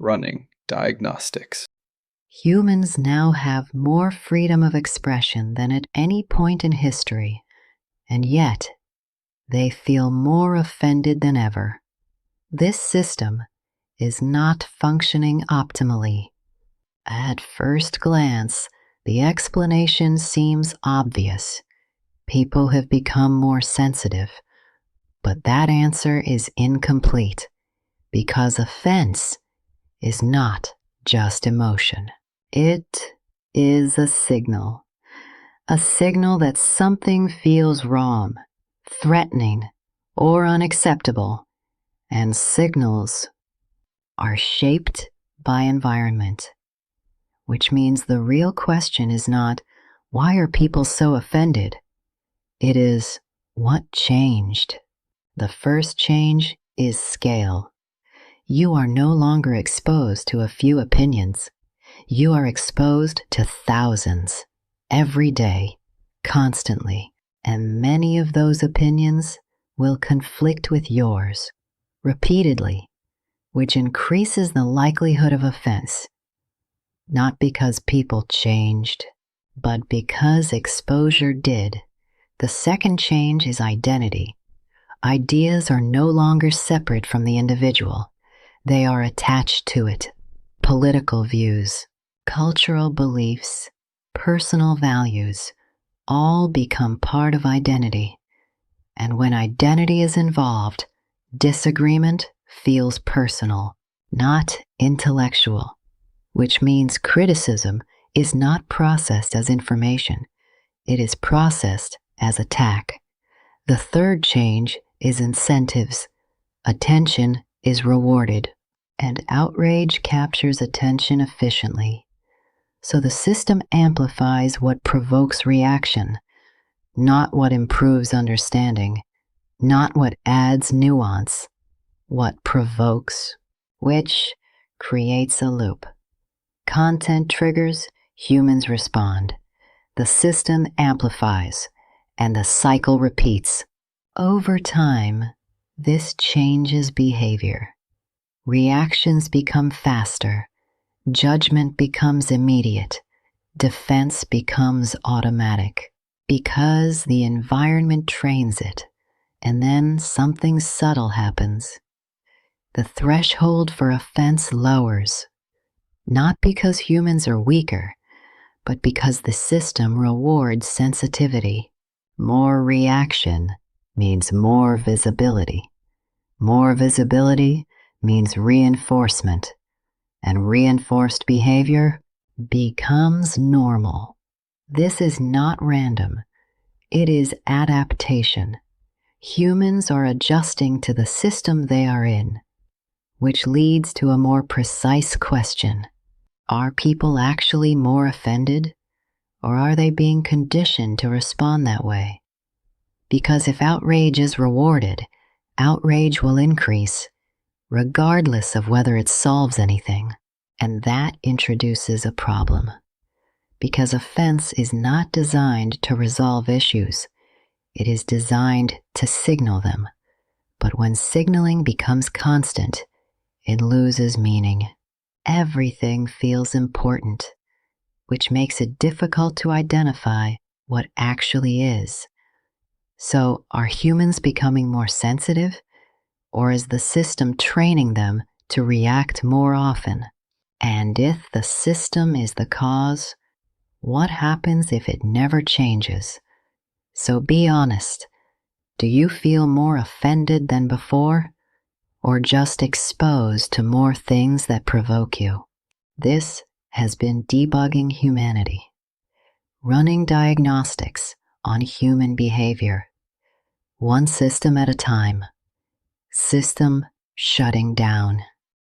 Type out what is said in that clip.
running diagnostics. Humans now have more freedom of expression than at any point in history, and yet they feel more offended than ever. This system is not functioning optimally. At first glance, the explanation seems obvious. People have become more sensitive, but that answer is incomplete because offense is not just emotion. It is a signal that something feels wrong, threatening, or unacceptable, and signals are shaped by environment, which means the real question is not, why are people so offended? It is, what changed? The first change is scale. You are no longer exposed to a few opinions. You are exposed to thousands, every day, constantly, and many of those opinions will conflict with yours, repeatedly, which increases the likelihood of offense, not because people changed, but because exposure did. The second change is identity. Ideas are no longer separate from the individual. They are attached to it. Political views, cultural beliefs, personal values, all become part of identity. And when identity is involved, disagreement feels personal, not intellectual, which means criticism is not processed as information. It is processed as attack. The third change is incentives. Attention is rewarded, and outrage captures attention efficiently. So the system amplifies what provokes reaction, not what improves understanding, not what adds nuance, what provokes, which creates a loop. Content triggers, humans respond. The system amplifies, and the cycle repeats. Over time, this changes behavior. Reactions become faster. Judgment becomes immediate. Defense becomes automatic. Because the environment trains it, and then something subtle happens. The threshold for offense lowers, not because humans are weaker, but because the system rewards sensitivity. More reaction means more visibility. More visibility means reinforcement, and reinforced behavior becomes normal. This is not random. It is adaptation. Humans are adjusting to the system they are in, which leads to a more precise question. Are people actually more offended, or are they being conditioned to respond that way? Because if outrage is rewarded, outrage will increase, regardless of whether it solves anything, and that introduces a problem. Because offense is not designed to resolve issues, it is designed to signal them. But when signaling becomes constant, it loses meaning. Everything feels important, which makes it difficult to identify what actually is. So, are humans becoming more sensitive, or is the system training them to react more often? And if the system is the cause, what happens if it never changes? So be honest. Do you feel more offended than before, or just exposed to more things that provoke you? This has been Debugging Humanity, running diagnostics on human behavior, one system at a time. System shutting down.